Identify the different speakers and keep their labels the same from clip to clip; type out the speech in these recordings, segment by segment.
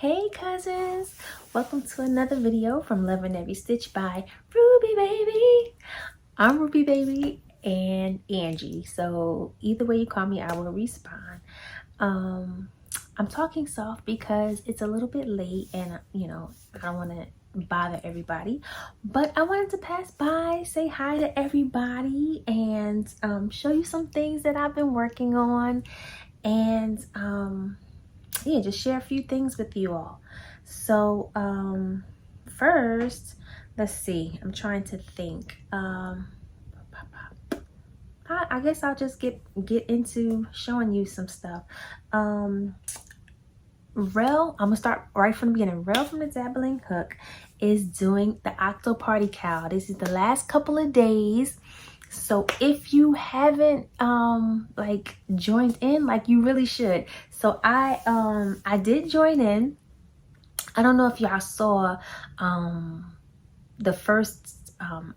Speaker 1: Hey cousins, welcome to another video from Loving Every Stitch by Ruby Baby. I'm Ruby Baby and Angie, so either way you call me, I will respond. I'm talking soft because it's a little bit late and I don't want to bother everybody, but I wanted to pass by, say hi to everybody, and show you some things that I've been working on, and yeah, just share a few things with you all. So first, let's see, I'm trying to think. I guess I'll just get into showing you some stuff. Rell, I'm gonna start right from the beginning. Rell from the Dabbling Hook is doing the Octo Party Cowl. This is the last couple of days. So if you haven't like joined in, like you really should. So I did join in. I don't know if y'all saw the first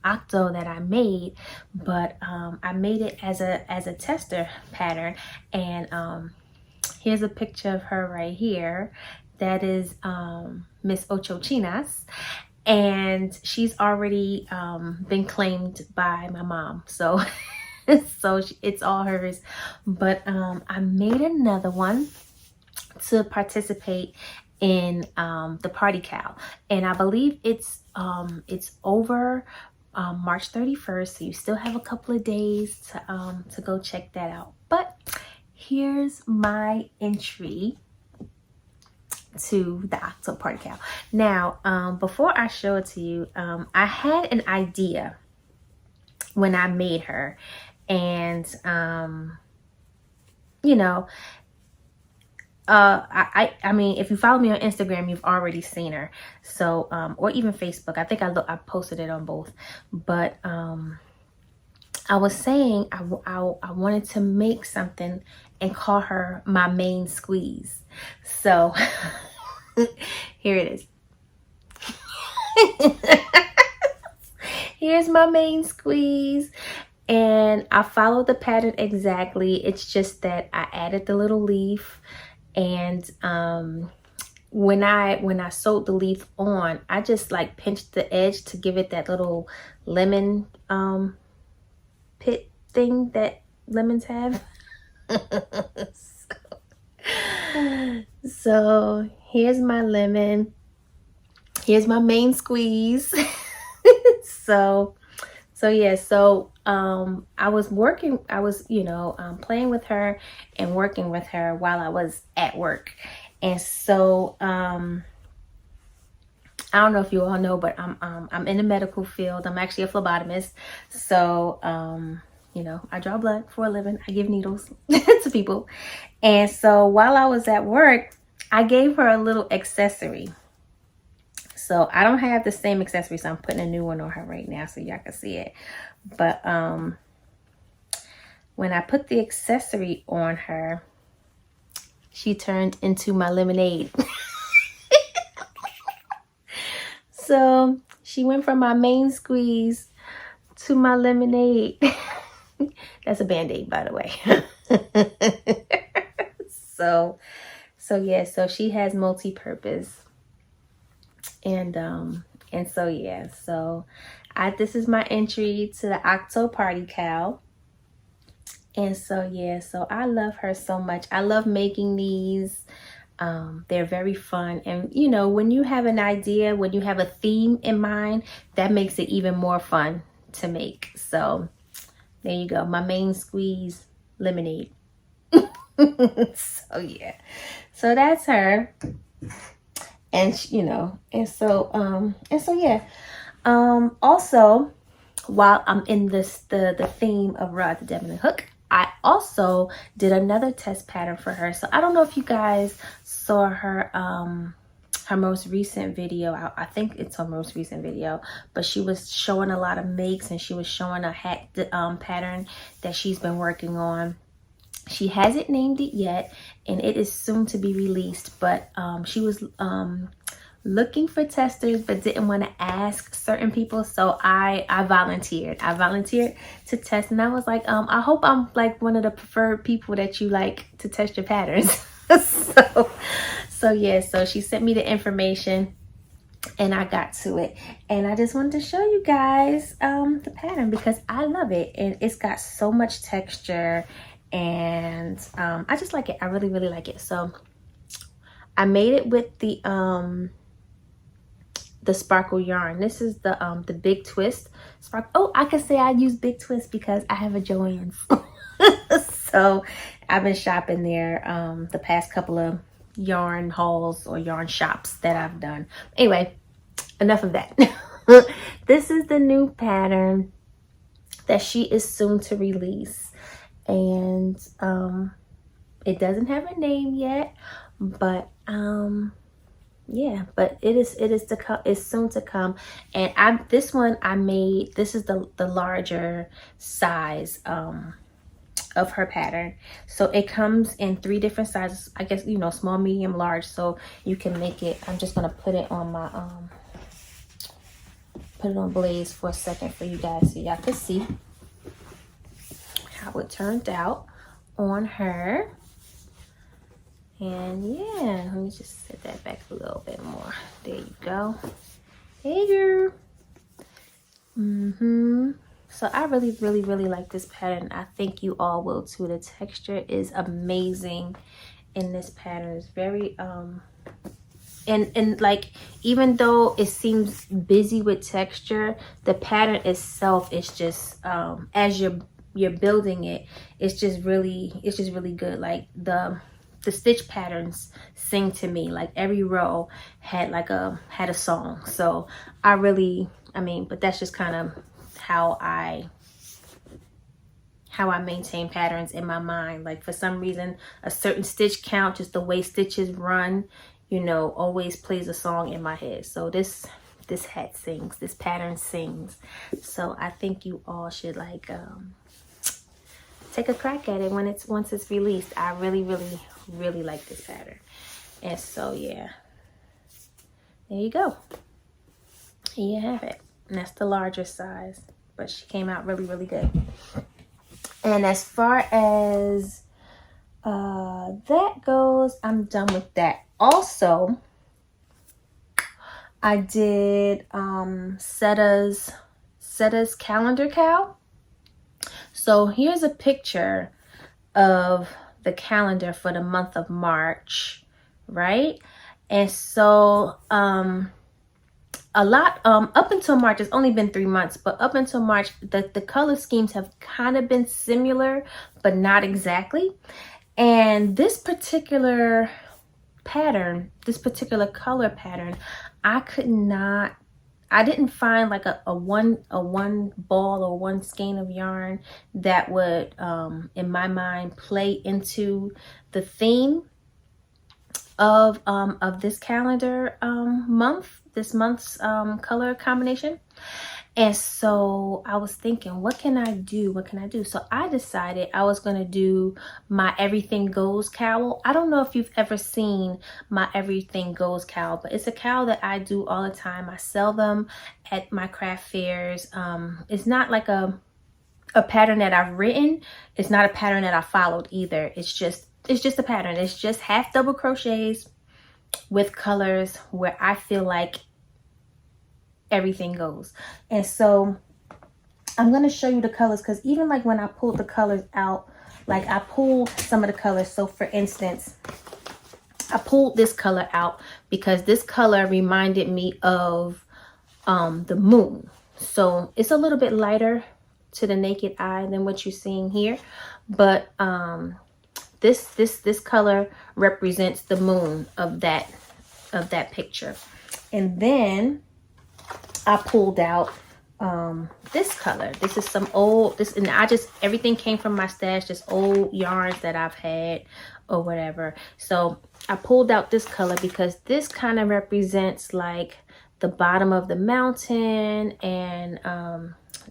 Speaker 1: octo that I made, but I made it as a tester pattern, and here's a picture of her right here. That is Miss Ocho Chinas, and she's already been claimed by my mom, so it's all hers. But I made another one to participate in the party cowl, and I believe it's over March 31st, so you still have a couple of days to go check that out. But here's my entry to the Octo Party Cowl. Now, before I show it to you, I had an idea when I made her, and I mean, if you follow me on Instagram, you've already seen her. So, or even Facebook. I think I posted it on both. But I was saying I wanted to make something and call her my main squeeze. So here it is. Here's my main squeeze, and I followed the pattern exactly. It's just that I added the little leaf, and when I sewed the leaf on, I just like pinched the edge to give it that little lemon pit thing that lemons have. So here's my lemon, here's my main squeeze. so yeah, so I was playing with her and working with her while I was at work. And so I don't know if you all know, but I'm in the medical field. I'm actually a phlebotomist. So I draw blood for a living. I give needles to people. And so while I was at work, I gave her a little accessory. So I don't have the same accessory, so I'm putting a new one on her right now so y'all can see it. But when I put the accessory on her, she turned into my lemonade. So she went from my main squeeze to my lemonade. That's a Band-Aid, by the way. So yeah, so she has multi-purpose. And so yeah, so this is my entry to the Octo Party Cowl. And so yeah, so I love her so much. I love making these. They're very fun, and when you have an idea, when you have a theme in mind, that makes it even more fun to make. So there you go, my main squeeze lemonade. So yeah, so that's her. And so yeah. Also, while I'm in the theme of Rod the Dabbling Hook, I also did another test pattern for her. So I don't know if you guys saw her her most recent video. I think it's her most recent video, but she was showing a lot of makes, and she was showing a hat pattern that she's been working on. She hasn't named it yet, and it is soon to be released, but she was looking for testers but didn't want to ask certain people, so I volunteered to test. And I was like, I hope I'm like one of the preferred people that you like to test your patterns. So So yeah, so she sent me the information and I got to it, and I just wanted to show you guys the pattern because I love it, and it's got so much texture, and I just like it. I really like it. So I made it with the sparkle yarn. This is the Big Twist sparkle. Oh, I can say I use Big Twist because I have a Joann's. So I've been shopping there the past couple of yarn hauls or yarn shops that I've done. Anyway, enough of that. This is the new pattern that she is soon to release, and it doesn't have a name yet, but yeah, but it's soon to come. And this one I made, this is the larger size of her pattern. So it comes in 3 different sizes, I guess, you know, small, medium, large, so you can make it. I'm just gonna put it on my put it on blaze for a second for you guys so y'all can see how it turned out on her. And yeah, let me just set that back a little bit more. There you go. Hey girl. So I really like this pattern. I think you all will too. The texture is amazing in this pattern. It's very and like, even though it seems busy with texture, the pattern itself is just as you're building it, it's just really good. Like the stitch patterns sing to me. Like every row had a song. So I mean, but that's just kind of how I maintain patterns in my mind. Like for some reason, a certain stitch count, just the way stitches run, you know, always plays a song in my head. So this hat sings, this pattern sings. So I think you all should like take a crack at it once it's released. I really like this pattern. And so yeah, there you go. Here you have it. And that's the larger size, but she came out really good. And as far as that goes, I'm done with that. Also, I did Setta's calendar cowl. So here's a picture of the calendar for the month of March, right? And so a lot up until March, it's only been 3 months, but up until March, the color schemes have kind of been similar, but not exactly. And this particular pattern, this particular color pattern, I didn't find like a one ball or one skein of yarn that would in my mind play into the theme of this calendar this month's color combination. And so I was thinking, what can I do? So I decided I was going to do my Everything Goes cowl. I don't know if you've ever seen my Everything Goes cowl, but it's a cowl that I do all the time. I sell them at my craft fairs. It's not like a pattern that I've written. It's not a pattern that I followed either. It's just a pattern. It's just half double crochets with colors where I feel like everything goes. And so I'm going to show you the colors, because even like when I pulled the colors out, like I pulled some of the colors. So for instance, I pulled this color out because this color reminded me of the moon. So it's a little bit lighter to the naked eye than what you're seeing here, but this color represents the moon of that picture. And then I pulled out this color. This is some old, and everything came from my stash, just old yarns that I've had or whatever. So I pulled out this color because this kind of represents like the bottom of the mountain, and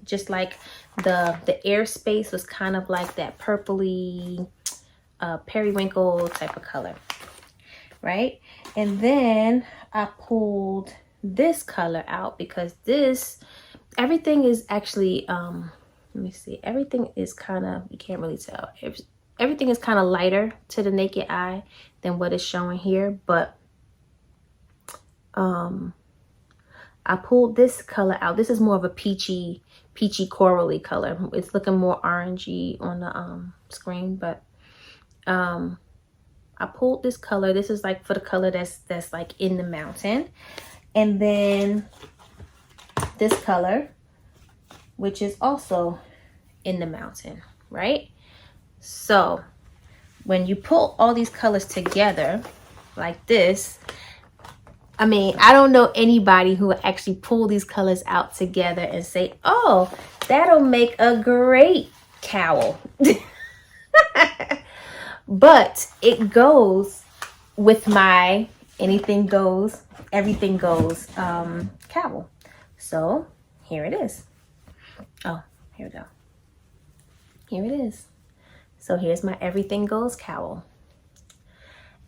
Speaker 1: just like the airspace was kind of like that purpley periwinkle type of color, right? And then I pulled this color out because everything is actually let me see, everything is kind of, you can't really tell, everything is kind of lighter to the naked eye than what is showing here, but I pulled this color out. This is more of a peachy corally color. It's looking more orangey on the screen, but I pulled this color. This is like for the color that's like in the mountain. And then this color, which is also in the mountain, right? So when you pull all these colors together like this, I mean, I don't know anybody who will actually pull these colors out together and say, oh, that'll make a great cowl. But it goes with my anything goes, everything goes cowl. So here it is. Oh, here we go. Here it is. So here's my everything goes cowl.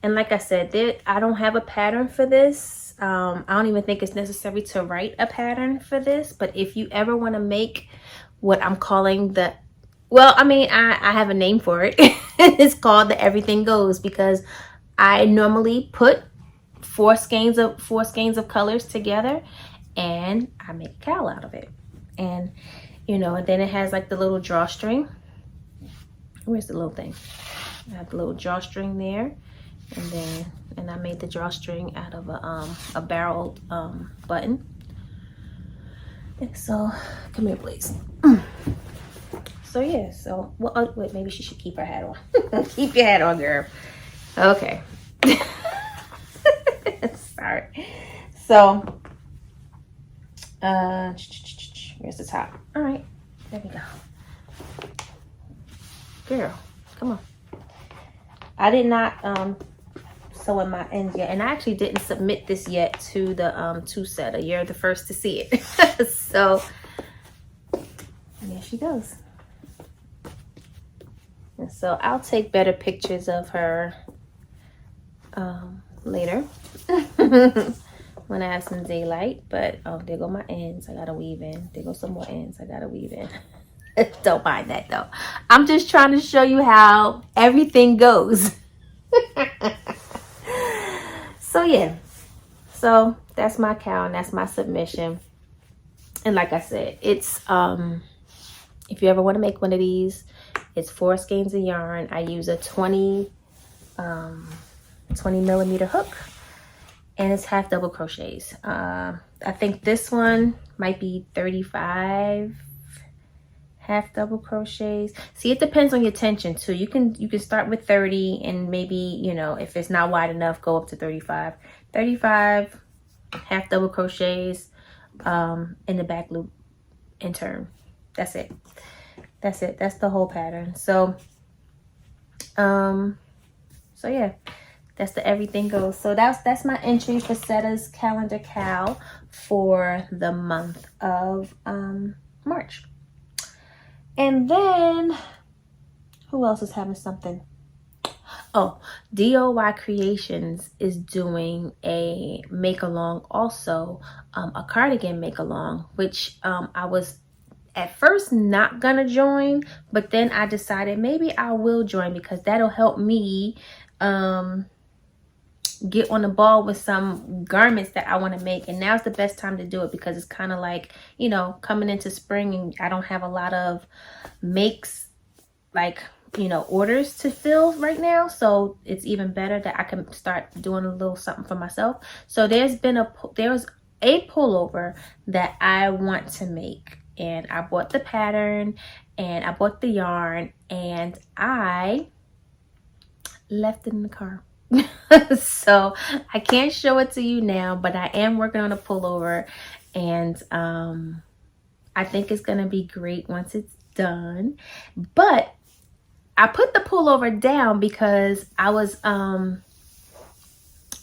Speaker 1: And like I said, I don't have a pattern for this. I don't even think it's necessary to write a pattern for this. But if you ever want to make what I'm calling the, well, I mean, I have a name for it. It's called the everything goes, because I normally put four skeins of colors together and I make a cowl out of it. And, you know, and then it has like the little drawstring. Where's the little thing? I have the little drawstring there. And I made the drawstring out of a barreled button. And so, come here, please. So yeah, so well, wait, maybe she should keep her hat on. Keep your hat on, girl. Okay. Sorry. So, here's the top. All right, there we go. Girl, come on. I did not sew in my ends yet, and I actually didn't submit this yet to the to Setta. You're the first to see it. So there she goes. And so I'll take better pictures of her later when I have some daylight. But oh, there go my ends. I gotta weave in. There go some more ends. I gotta weave in. Don't mind that though. I'm just trying to show you how everything goes. So yeah, so that's my cowl and that's my submission. And like I said, it's if you ever want to make one of these, it's 4 skeins of yarn. I use a 20 millimeter hook, and it's half double crochets. I think this one might be 35 half double crochets. See, it depends on your tension too. You can start with 30 and maybe, you know, if it's not wide enough, go up to 35 half double crochets in the back loop and turn. That's it. That's the whole pattern. So so yeah, that's the everything goes. So that's my entry for Setta's calendar cowl for the month of March. And then, who else is having something? Oh, DOY Creations is doing a make-along also, a cardigan make-along, which I was at first not gonna join, but then I decided maybe I will join because that'll help me get on the ball with some garments that I want to make. And now's the best time to do it because it's kind of like, you know, coming into spring and I don't have a lot of makes, like, you know, orders to fill right now. So it's even better that I can start doing a little something for myself. So there's a pullover that I want to make, and I bought the pattern and I bought the yarn and I left it in the car. So I can't show it to you now, but I am working on a pullover, and I think it's gonna be great once it's done. But I put the pullover down because I was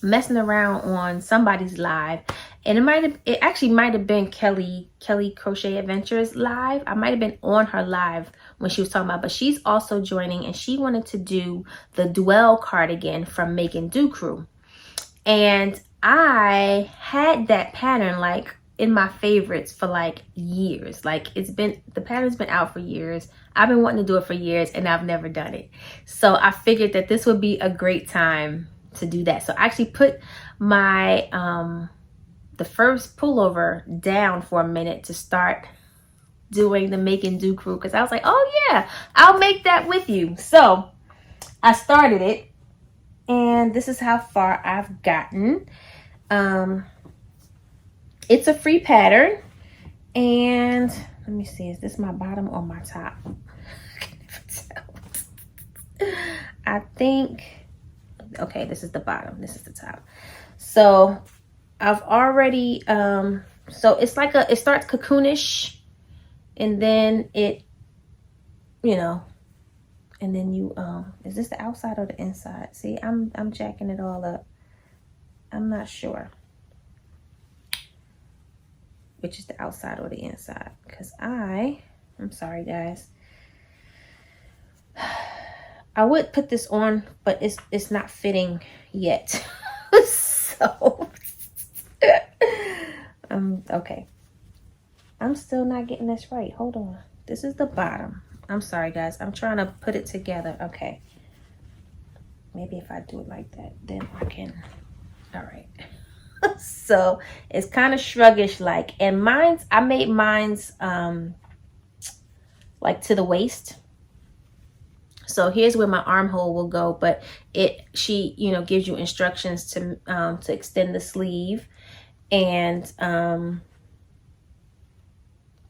Speaker 1: messing around on somebody's live, and it actually might have been Kelly Crochet Adventures live. I might have been on her live when she was talking about, but she's also joining, and she wanted to do the Dwell cardigan from Making Do Crew. And I had that pattern like in my favorites for like years. Like the pattern's been out for years. I've been wanting to do it for years and I've never done it. So I figured that this would be a great time to do that. So I actually put my the first pullover down for a minute to start doing the make and do crew, because I was like, oh yeah, I'll make that with you. So I started it, and this is how far I've gotten. It's a free pattern, and let me see, is this my bottom or my top? I can never tell. I think, okay, this is the bottom, this is the top. So I've already so it's like it starts cocoonish, and then it, you know, and then you is this the outside or the inside? See, I'm jacking it all up. I'm not sure which is the outside or the inside, because I'm sorry guys, I would put this on, but it's not fitting yet. So okay, I'm still not getting this right. Hold on, this is the bottom. I'm sorry guys, I'm trying to put it together. Okay, maybe if I do it like that, then I can. All right. So it's kind of shruggish like, and I made mine's like to the waist. So here's where my armhole will go, but she you know, gives you instructions to extend the sleeve and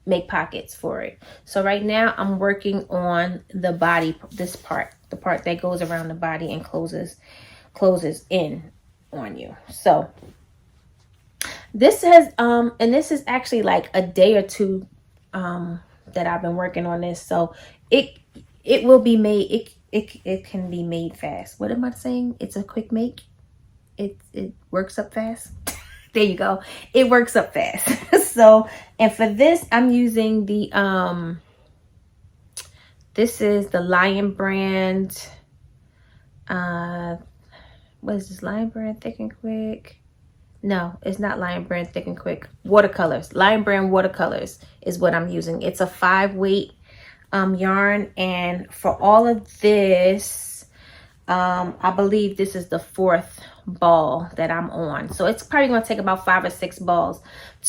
Speaker 1: make pockets for it. So right now I'm working on the body, this part, the part that goes around the body and closes in on you. So this has and this is actually like a day or two that I've been working on this, so it will be made, it can be made fast. What am I saying? It's a quick make. It works up fast. There you go. It works up fast. So, and for this I'm using the this is the Lion Brand, what is this, Lion Brand Thick and Quick? No, it's not Lion Brand Thick and Quick. Watercolors. Lion Brand Watercolors is what I'm using. It's a 5-weight yarn, and for all of this, I believe this is the 4th ball that I'm on. So it's probably going to take about 5 or 6 balls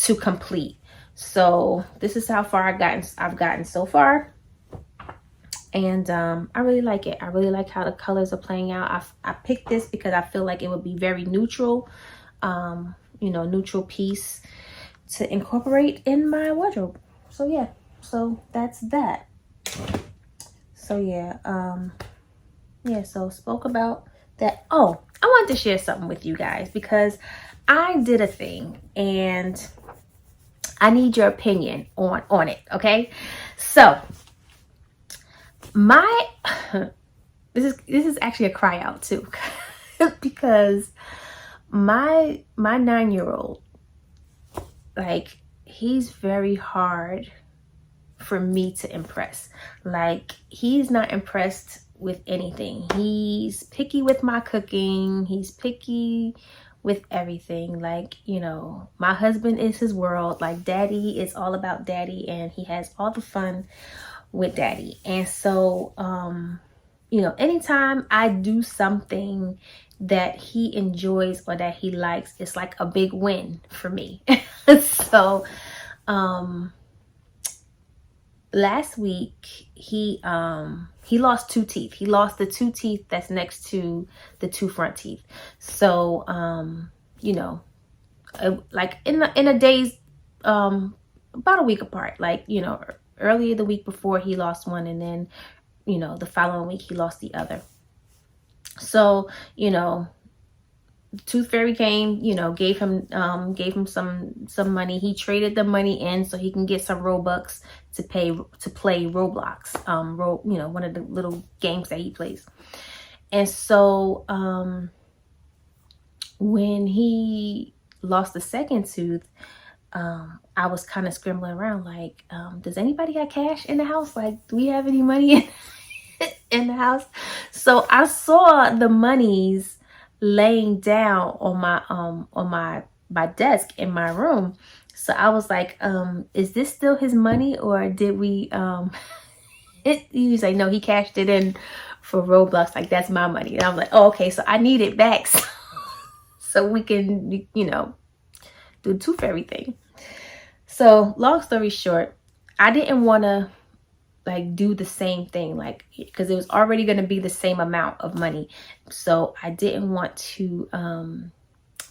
Speaker 1: to complete. So this is how far I've gotten so far. And I really like it. I really like how the colors are playing out. I picked this because I feel like it would be very neutral, you know, neutral piece to incorporate in my wardrobe. So yeah, so that's that. So yeah, so spoke about that. Oh, I wanted to share something with you guys because I did a thing and I need your opinion on it, okay? So this is actually a cry out too, because my 9-year-old, like, he's very hard for me to impress. Like, he's not impressed with anything. He's picky with my cooking. He's picky with everything. Like, you know, my husband is his world. Like, daddy is all about daddy, and he has all the fun with daddy. And so you know, anytime I do something that he enjoys or that he likes, it's like a big win for me. So last week he lost 2 teeth. He lost the 2 teeth that's next to the 2 front teeth. So you know, like in a days, about a week apart. Like, you know, earlier the week before he lost one, and then, you know, the following week he lost the other. So, you know, Tooth Fairy came, you know, gave him some money. He traded the money in so he can get some Robux to play Roblox, you know, one of the little games that he plays. And so when he lost the second tooth, I was kind of scrambling around like, does anybody have cash in the house? Like, do we have any money in the house? So I saw the monies laying down on my desk in my room. So I was like, is this still his money, or did we he was like, no, he cashed it in for Roblox. Like, that's my money. And I was like, oh, okay, so I need it back so we can, you know, do the tooth fairy thing. So long story short, I didn't want to like do the same thing, like, because it was already going to be the same amount of money. So I didn't want to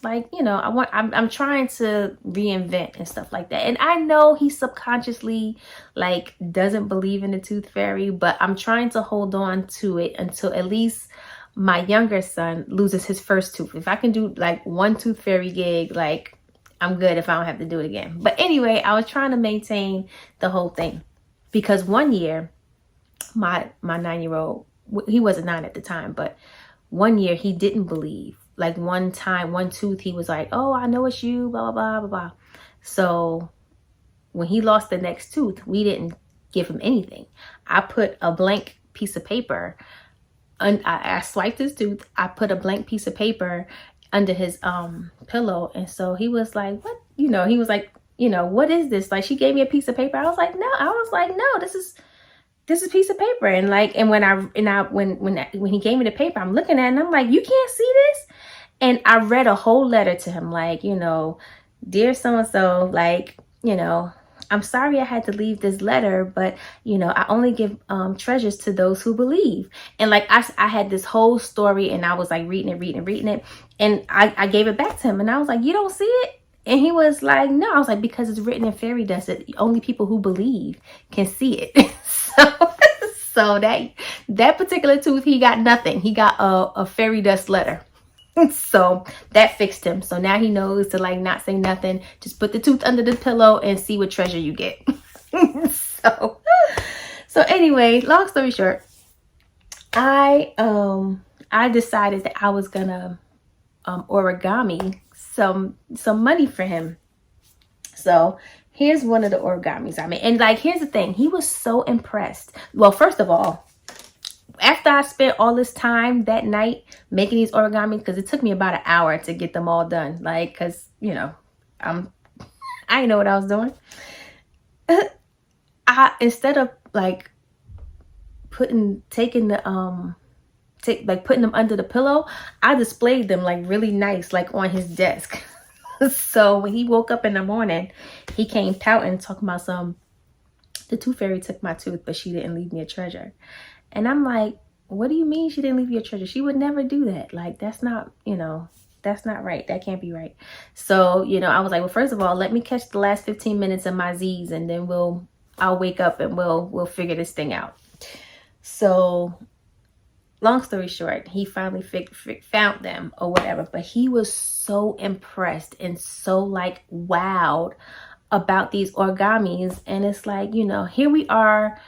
Speaker 1: like, you know, I'm trying to reinvent and stuff like that. And I know he subconsciously like doesn't believe in the tooth fairy, but I'm trying to hold on to it until at least my younger son loses his first tooth. If I can do like one tooth fairy gig, like I'm good if I don't have to do it again. But anyway, I was trying to maintain the whole thing, because one year my 9-year-old, he wasn't 9 at the time, but one year he didn't believe. Like one time, one tooth, he was like, oh, I know it's you, blah, blah, blah, blah, blah. So when he lost the next tooth, we didn't give him anything. I put a blank piece of paper, and I swiped his tooth. I put a blank piece of paper under his pillow. And so he was like, what? You know, he was like, you know, what is this? Like, she gave me a piece of paper. I was like, no, this is a piece of paper. And like, and when he gave me the paper, I'm looking at it and I'm like, you can't see this? And I read a whole letter to him, like, you know, dear so-and-so, like, you know, I'm sorry I had to leave this letter, but, you know, I only give treasures to those who believe. And like, I had this whole story, and I was like reading it. And I gave it back to him, and I was like, you don't see it? And he was like, no. I was like, because it's written in fairy dust. Only people who believe can see it. So that particular tooth, he got nothing. He got a fairy dust letter. So that fixed him. So now he knows to like not say nothing. Just put the tooth under the pillow and see what treasure you get. So anyway, long story short, I decided that I was gonna origami some money for him. So here's one of the origamis I made. And like, here's the thing, he was so impressed. Well, first of all, after I spent all this time that night making these origamis, because it took me about an hour to get them all done, like, because, you know, I didn't know what I was doing. Instead of like putting them under the pillow, I displayed them like really nice, like on his desk. So when he woke up in the morning, he came pouting, talking about the tooth fairy took my tooth, but she didn't leave me a treasure. And I'm like, what do you mean she didn't leave you a treasure? She would never do that. Like, that's not, you know, that's not right. That can't be right. So, you know, I was like, well, first of all, let me catch the last 15 minutes of my Z's, and then I'll wake up and we'll figure this thing out. So long story short, he finally found them or whatever, but he was so impressed and so like wowed about these origamis. And it's like, you know, here we are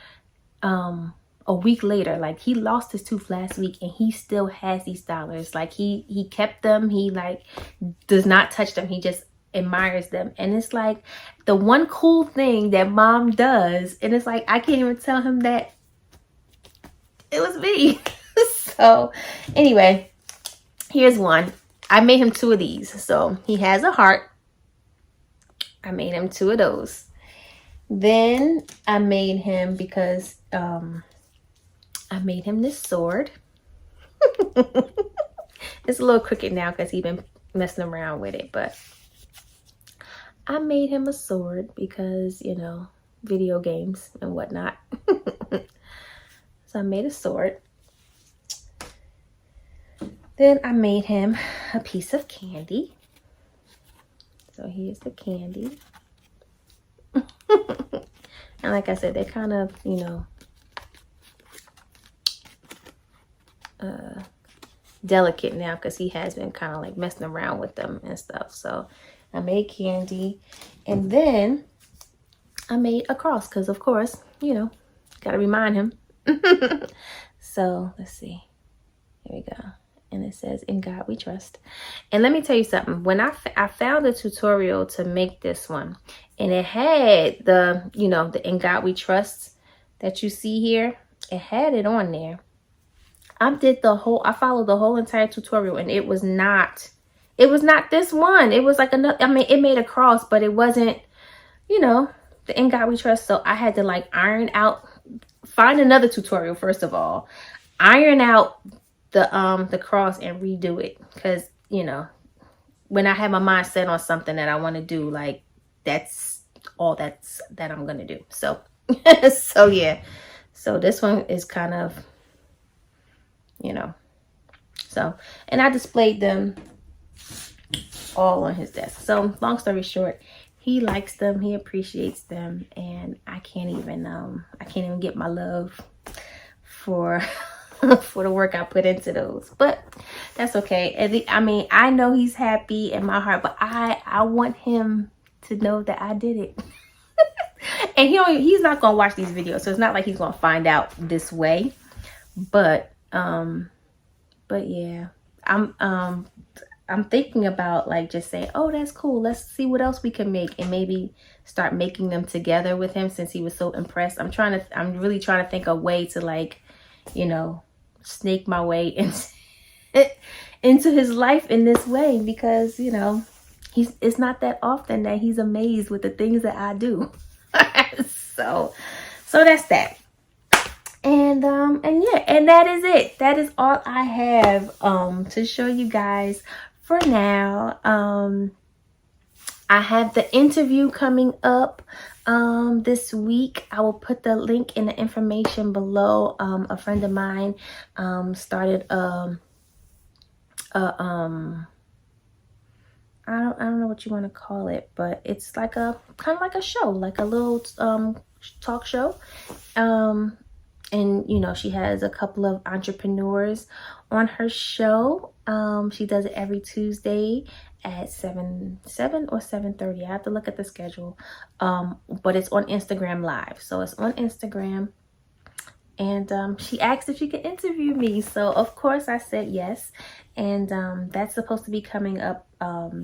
Speaker 1: a week later. Like, he lost his tooth last week and he still has these dollars. Like, he kept them. He like does not touch them. He just admires them. And it's like the one cool thing that mom does, and it's like I can't even tell him that it was me. So anyway, here's one. I made him 2 of these. So he has a heart. I made him 2 of those. Then I made him, because I made him this sword. It's a little crooked now because he's been messing around with it, but I made him a sword because, you know, video games and whatnot. So I made a sword. Then I made him a piece of candy. So here's the candy. And like I said, they're kind of, you know, delicate now because he has been kind of like messing around with them and stuff. So I made candy, and then I made a cross because, of course, you know, gotta remind him. So let's see. Here we go. And it says, "In God we trust." And let me tell you something. When I found a tutorial to make this one, and it had the, you know, the "In God we trust" that you see here. It had it on there. I followed the whole entire tutorial, and it was not this one. It was like another, I mean, it made a cross, but it wasn't, you know, the "In God we trust." So I had to like find another tutorial, first of all, iron out the cross and redo it, because, you know, when I have my mind set on something that I want to do, like that's all that I'm gonna do. So so yeah, so this one is kind of, you know, so, and I displayed them all on his desk. So long story short, he likes them, he appreciates them, and I can't even get my love for for the work I put into those. But that's okay. I mean, I know he's happy in my heart, but I want him to know that I did it. And he's not gonna watch these videos, so it's not like he's gonna find out this way. But yeah, I'm thinking about like just saying, oh, that's cool, let's see what else we can make, and maybe start making them together with him since he was so impressed. I'm really trying to think of a way to, like, you know, snake my way into his life in this way, because, you know, it's not that often that he's amazed with the things that I do. so that's that. And yeah, and that is it. That is all I have to show you guys for now. I have the interview coming up this week. I will put the link in the information below. A friend of mine started I don't know what you want to call it, but it's like a kind of like a show, like a little talk show. And, you know, she has a couple of entrepreneurs on her show. She does it every Tuesday at 7 or 7:30. I have to look at the schedule. But it's on Instagram Live. So it's on Instagram. And she asked if she could interview me. So, of course, I said yes. And that's supposed to be coming up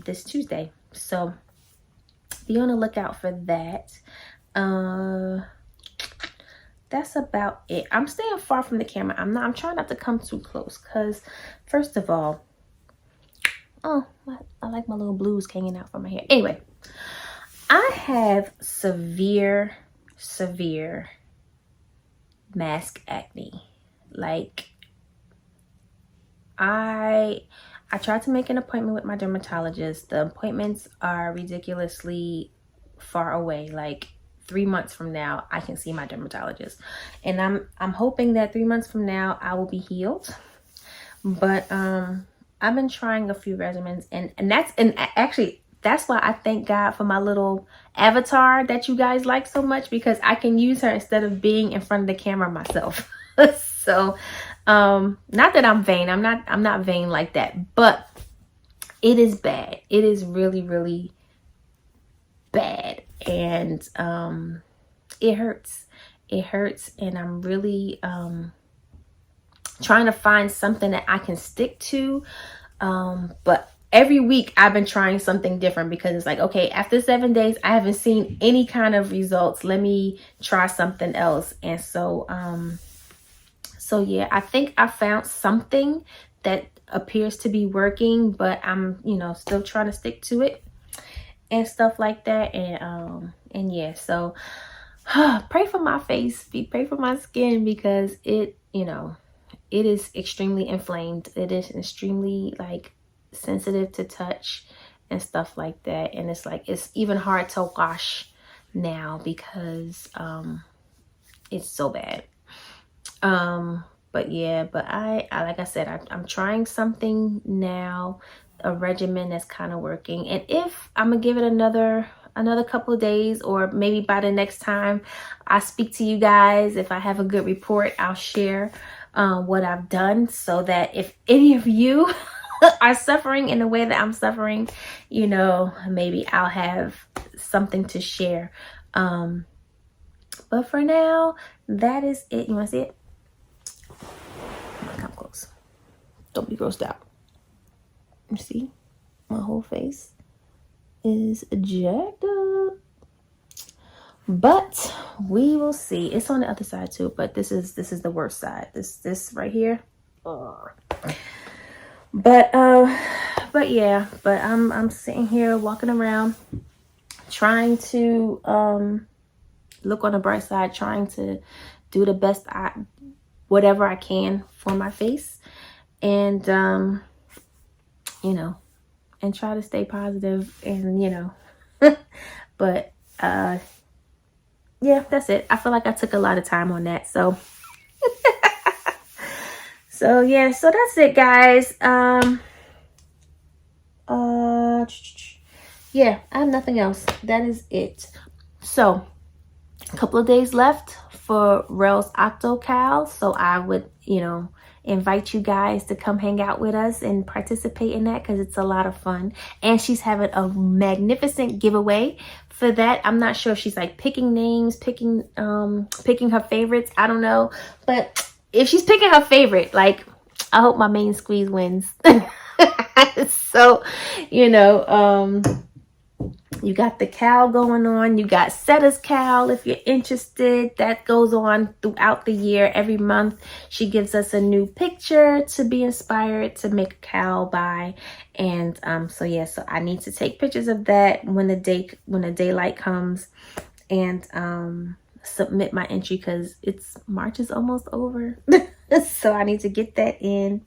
Speaker 1: this Tuesday. So be on the lookout for that. That's about it. I'm staying far from the camera. I'm trying not to come too close, because first of all, oh, I like my little blues hanging out from my hair. Anyway, I have severe mask acne. Like, I tried to make an appointment with my dermatologist. The appointments are ridiculously far away. Like 3 months from now, I can see my dermatologist, and I'm hoping that 3 months from now I will be healed. But I've been trying a few regimens, and actually that's why I thank God for my little avatar that you guys like so much, because I can use her instead of being in front of the camera myself. So not that I'm vain. I'm not vain like that, but it is bad. It is really bad. And it hurts, and I'm really trying to find something that I can stick to, but every week I've been trying something different, because it's like, okay, after 7 days I haven't seen any kind of results, let me try something else. And so so yeah, I think I found something that appears to be working, but I'm, you know, still trying to stick to it and stuff like that. And yeah, so pray for my face, pray for my skin, because it, you know, it is extremely inflamed. It is extremely like sensitive to touch and stuff like that. And it's like, it's even hard to wash now because it's so bad. But yeah, but I like I said, I'm trying something now, a regimen that's kind of working. And if I'm gonna give it another couple of days, or maybe by the next time I speak to you guys, if I have a good report, I'll share what I've done, so that if any of you are suffering in the way that I'm suffering, you know, maybe I'll have something to share. But for now, that is it. You want to see it? Come close. Don't be grossed out. You see, my whole face is jacked up. But we will see. It's on the other side too, but this is the worst side. This right here. But yeah, but I'm sitting here walking around, trying to look on the bright side, trying to do the best whatever I can for my face. And you know, and try to stay positive, and you know. But yeah, that's it. I feel like I took a lot of time on that, so so yeah, so that's it, guys. Yeah, I have nothing else. That is it. So a couple of days left for Rell's Octo Cowl, so I would, you know, invite you guys to come hang out with us and participate in that, because it's a lot of fun. And she's having a magnificent giveaway for that. I'm not sure if she's like picking names, picking her favorites, I don't know, but if she's picking her favorite, like, I hope my main squeeze wins. So, you know, you got the cowl going on. You got Setta's cowl if you're interested. That goes on throughout the year. Every month she gives us a new picture to be inspired to make a cowl by. And so yeah, so I need to take pictures of that when the daylight comes, and submit my entry, because March is almost over. So I need to get that in.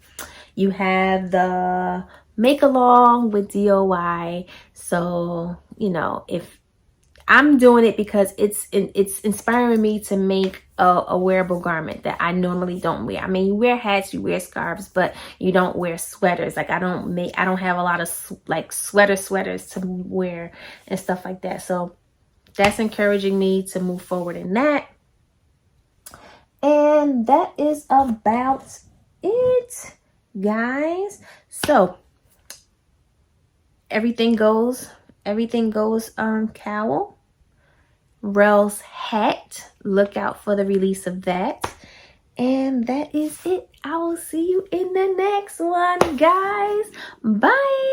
Speaker 1: You have the make along with DOI. So, you know, if I'm doing it because it's inspiring me to make a wearable garment that I normally don't wear. I mean, you wear hats, you wear scarves, but you don't wear sweaters. Like I don't have a lot of like sweaters to wear and stuff like that. So that's encouraging me to move forward in that. And that is about it, guys. So everything goes cowl. Rell's hat, look out for the release of that. And that is it. I will see you in the next one, guys. Bye.